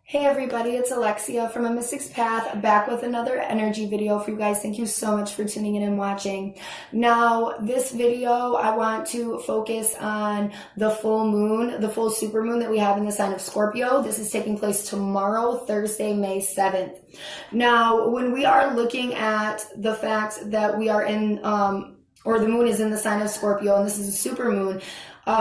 Hey everybody, it's Alexia from A Mystic's Path, back with another energy video for you guys. Thank you so much for tuning in and watching. Now, this video, I want to focus on the full moon, the full supermoon that we have in the sign of Scorpio. This is taking place tomorrow, Thursday, May 7th. Now, when we are looking at the fact that we are in, or the moon is in the sign of Scorpio, and this is a supermoon,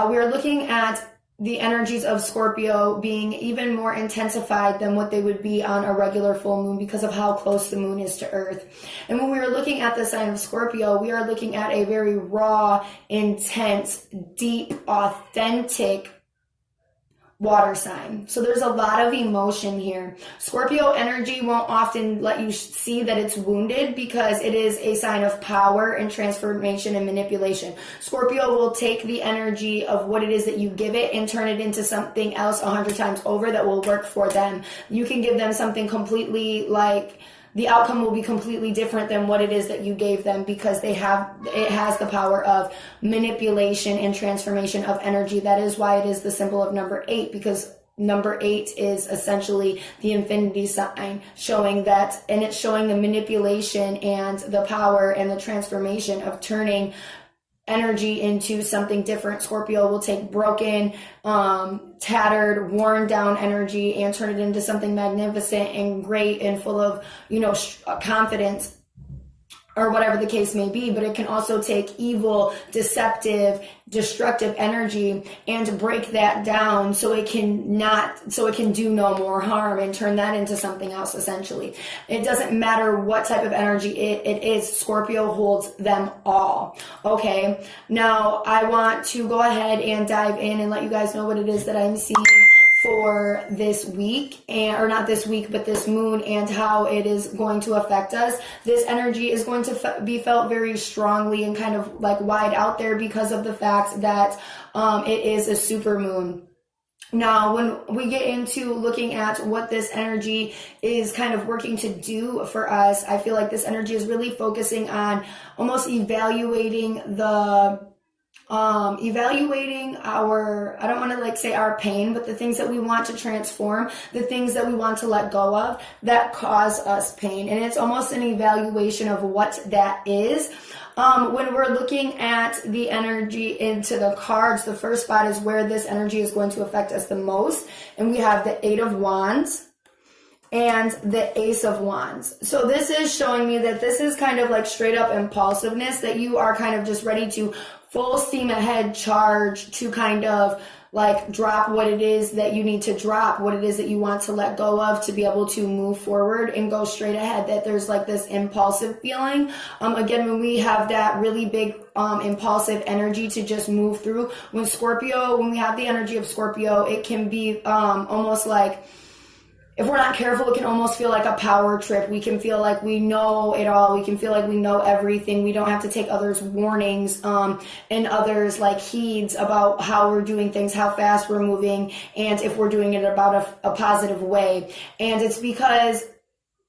we are looking at the energies of Scorpio being even more intensified than what they would be on a regular full moon because of how close the moon is to Earth. And when we are looking at the sign of Scorpio, we are looking at a very raw, intense, deep, authentic water sign. So there's a lot of emotion here. Scorpio energy won't often let you see that it's wounded because it is a sign of power and transformation and manipulation. Scorpio will take the energy of what it is that you give it and turn it into something else 100 times over that will work for them. You can give them something completely the outcome will be completely different than what it is that you gave them because it has the power of manipulation and transformation of energy. That is why it is the symbol of number 8, because number 8 is essentially the infinity sign, showing that, and it's showing the manipulation and the power and the transformation of turning energy into something different. Scorpio will take broken, tattered, worn down energy and turn it into something magnificent and great and full of, confidence, or whatever the case may be. But it can also take evil, deceptive, destructive energy and break that down so it can do no more harm and turn that into something else. Essentially, it doesn't matter what type of energy it is. Scorpio holds them all. Okay, now I want to go ahead and dive in and let you guys know what it is that I'm seeing for this week, or not this week, but this moon, and how it is going to affect us. This energy is going to be felt very strongly and kind of like wide out there because of the fact that it is a super moon. Now, when we get into looking at what this energy is kind of working to do for us, I feel like this energy is really focusing on almost evaluating our, I don't want to say our pain, but the things that we want to transform, the things that we want to let go of that cause us pain. And it's almost an evaluation of what that is. When we're looking at the energy into the cards, the first spot is where this energy is going to affect us the most. And we have the 8 of Wands and the Ace of Wands. So this is showing me that this is kind of like straight up impulsiveness, that you are kind of just ready to full steam ahead charge to kind of drop what it is that you need to drop, what it is that you want to let go of to be able to move forward and go straight ahead. That there's this impulsive feeling. Again, when we have that really big impulsive energy to just move through, when we have the energy of Scorpio, it can be almost like, if we're not careful, it can almost feel like a power trip. We can feel like we know it all. We can feel like we know everything. We don't have to take others' warnings and others' heeds about how we're doing things, how fast we're moving, and if we're doing it about a positive way. And it's because,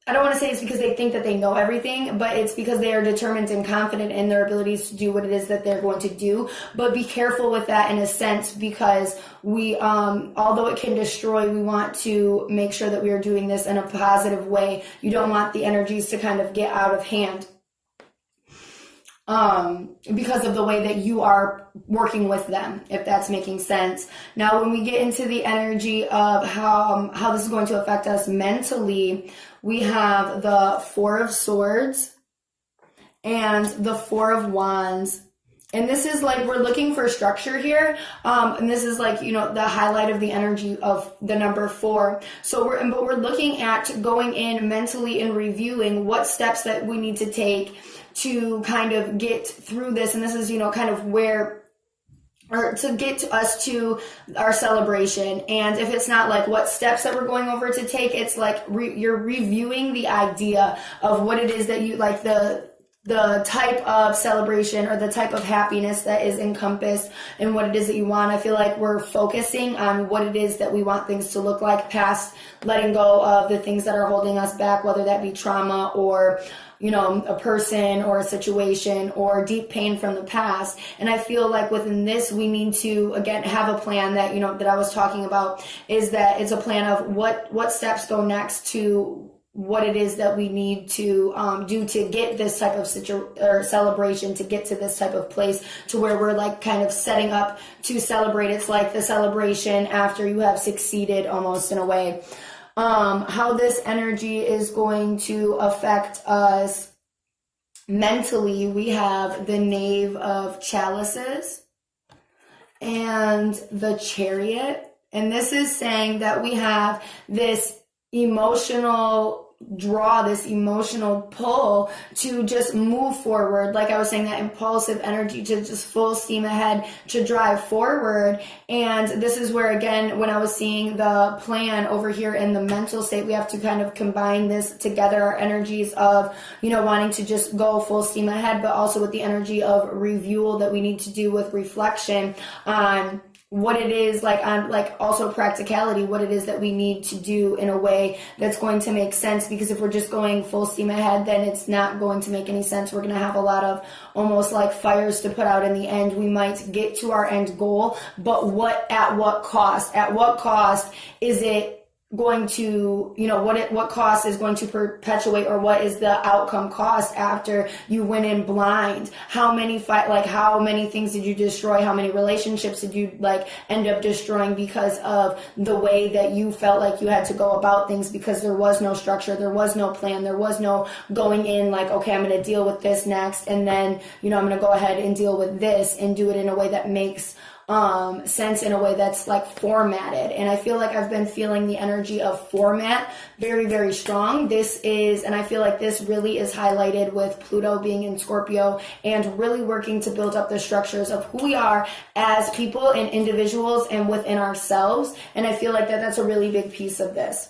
I don't want to say it's because they think that they know everything, but it's because they are determined and confident in their abilities to do what it is that they're going to do. But be careful with that in a sense, because we, although it can destroy, we want to make sure that we are doing this in a positive way. You don't want the energies to kind of get out of hand because of the way that you are working with them, if that's making sense. Now, when we get into the energy of how this is going to affect us mentally, we have the 4 of Swords and the 4 of Wands. And this is we're looking for structure here. And this is the highlight of the energy of the number 4. So we're looking at going in mentally and reviewing what steps that we need to take to kind of get through this. And this is, kind of or to get us to our celebration. And if it's not what steps that we're going over to take, it's you're reviewing the idea of what it is that you the type of celebration or the type of happiness that is encompassed in what it is that you want. I feel like we're focusing on what it is that we want things to look like, past letting go of the things that are holding us back, whether that be trauma or, you know, a person or a situation or deep pain from the past. And I feel like within this, we need to, again, have a plan that, you know, that I was talking about, is that it's a plan of what steps go next to what it is that we need to do to get this type of celebration, to get to this type of place to where we're like kind of setting up to celebrate. It's like the celebration after you have succeeded, almost, in a way. How this energy is going to affect us mentally, we have the Knave of Chalices and the Chariot. And this is saying that we have this emotional draw, this emotional pull to just move forward. Like I was saying, that impulsive energy to just full steam ahead, to drive forward. And this is where, again, when I was seeing the plan over here in the mental state, we have to kind of combine this together, our energies of, you know, wanting to just go full steam ahead, but also with the energy of review that we need to do with reflection on what it is, like on like also practicality, what it is that we need to do in a way that's going to make sense. Because if we're just going full steam ahead, then it's not going to make any sense. We're going to have a lot of almost like fires to put out in the end. We might get to our end goal, but at what cost? At what cost is it going to, you know, what cost is going to perpetuate, or what is the outcome cost after you went in blind? How many things did you destroy? How many relationships did you like end up destroying because of the way that you felt like you had to go about things, because there was no structure, there was no plan, there was no going in like, okay, I'm going to deal with this next, and then, you know, I'm going to go ahead and deal with this and do it in a way that makes sense, in a way that's like formatted. And I feel like I've been feeling the energy of format very, very strong. And I feel like this really is highlighted with Pluto being in Scorpio and really working to build up the structures of who we are as people and individuals and within ourselves. And I feel like that's a really big piece of this.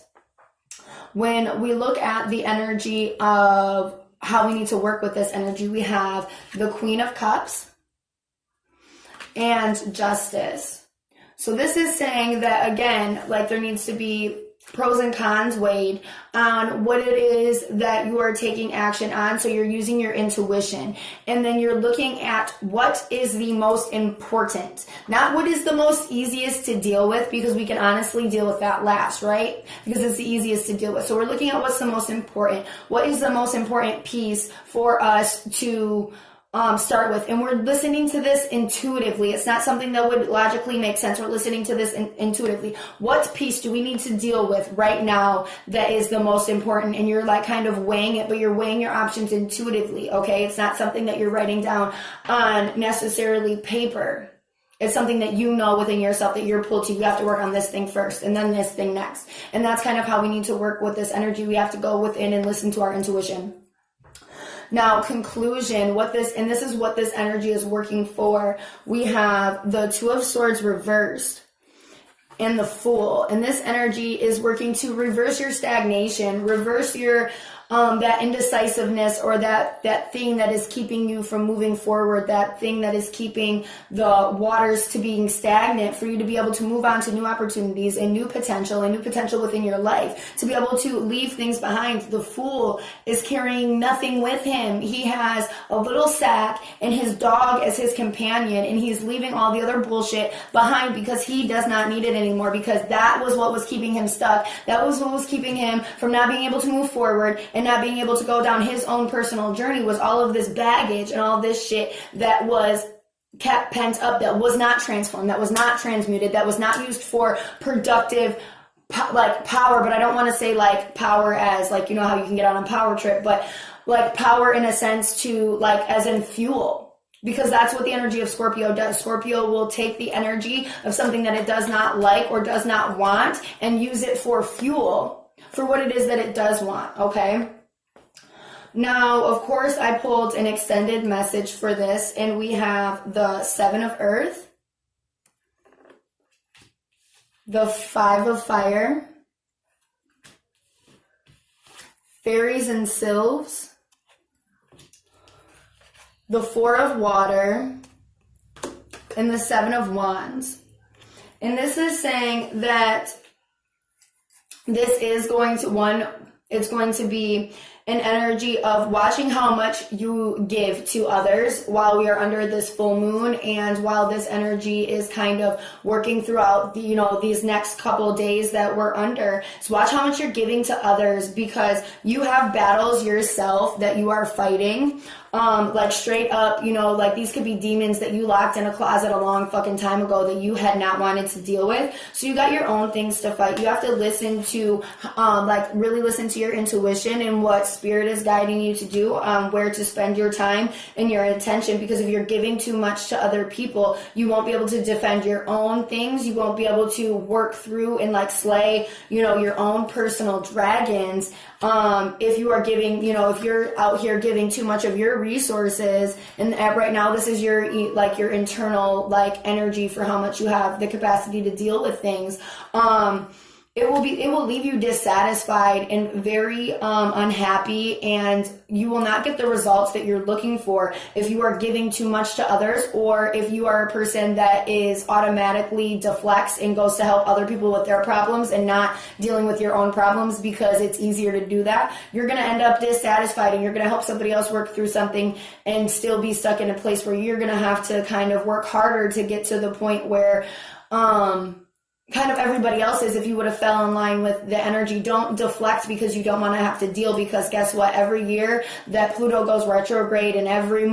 When we look at the energy of how we need to work with this energy, we have the Queen of Cups and Justice. So this is saying that, again, like there needs to be pros and cons weighed on what it is that you are taking action on. So you're using your intuition, and then you're looking at what is the most important, not what is the most easiest to deal with, because we can honestly deal with that last, right? Because it's the easiest to deal with. So we're looking at what's the most important. What is the most important piece for us to start with? And we're listening to this intuitively. It's not something that would logically make sense. We're listening to this intuitively. What piece do we need to deal with right now that is the most important? And you're like kind of weighing it, but you're weighing your options intuitively, okay? It's not something that you're writing down on necessarily paper. It's something that you know within yourself that you're pulled to. You have to work on this thing first and then this thing next. And that's kind of how we need to work with this energy. We have to go within and listen to our intuition. Now, conclusion, this is what this energy is working for. We have the Two of Swords reversed and the Fool. And this energy is working to reverse your stagnation, reverse your that indecisiveness, or that thing that is keeping you from moving forward, that thing that is keeping the waters to being stagnant, for you to be able to move on to new opportunities and new potential within your life, to be able to leave things behind. The Fool is carrying nothing with him. He has a little sack and his dog as his companion, and he's leaving all the other bullshit behind because he does not need it anymore, because that was what was keeping him stuck. That was what was keeping him from not being able to move forward and not being able to go down his own personal journey, was all of this baggage and all this shit that was kept pent up, that was not transformed, that was not transmuted, that was not used for productive like power. But I don't want to say like power as like, you know how you can get on a power trip, but like power in a sense to like as in fuel. Because that's what the energy of Scorpio does. Scorpio will take the energy of something that it does not like or does not want and use it for fuel for what it is that it does want, okay? Now, of course, I pulled an extended message for this, and we have the Seven of Earth, the Five of Fire, Fairies and Sylphs, the Four of Water, and the Seven of Wands. And this is saying that this is going to, it's going to be an energy of watching how much you give to others while we are under this full moon, and while this energy is kind of working throughout the, these next couple days that we're under. So watch how much you're giving to others, because you have battles yourself that you are fighting. Like straight up, like these could be demons that you locked in a closet a long fucking time ago that you had not wanted to deal with. So you got your own things to fight. You have to listen to, really listen to your intuition and what spirit is guiding you to do, where to spend your time and your attention. Because if you're giving too much to other people, you won't be able to defend your own things. You won't be able to work through and slay, your own personal dragons. If you are giving, if you're out here giving too much of your resources, and right now this is your internal energy for how much you have the capacity to deal with things. It will leave you dissatisfied and very unhappy, and you will not get the results that you're looking for if you are giving too much to others, or if you are a person that is automatically deflects and goes to help other people with their problems and not dealing with your own problems because it's easier to do that. You're going to end up dissatisfied, and you're going to help somebody else work through something and still be stuck in a place where you're going to have to kind of work harder to get to the point where kind of everybody else is. If you would have fell in line with the energy, don't deflect because you don't want to have to deal, because guess what? Every year that Pluto goes retrograde, and every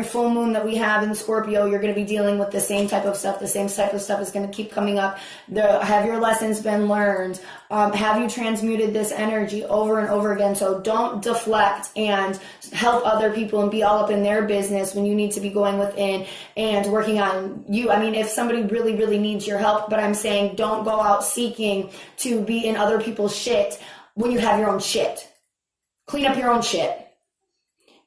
full moon that we have in Scorpio, you're going to be dealing with the same type of stuff. The same type of stuff is going to keep coming up. Have your lessons been learned? Have you transmuted this energy over and over again? So don't deflect and help other people and be all up in their business when you need to be going within and working on you. I mean, if somebody really, really needs your help, but I'm saying don't go out seeking to be in other people's shit when you have your own shit. Clean up your own shit.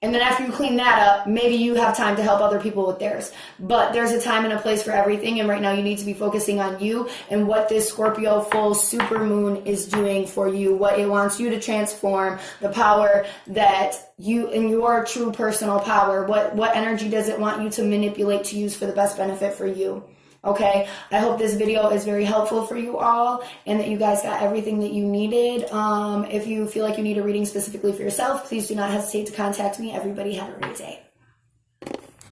And then after you clean that up, maybe you have time to help other people with theirs. But there's a time and a place for everything. And right now you need to be focusing on you and what this Scorpio full super moon is doing for you, what it wants you to transform, the power that you, in your true personal power, what energy does it want you to manipulate to use for the best benefit for you. Okay, I hope this video is very helpful for you all, and that you guys got everything that you needed. If you feel like you need a reading specifically for yourself, please do not hesitate to contact me. Everybody have a great day.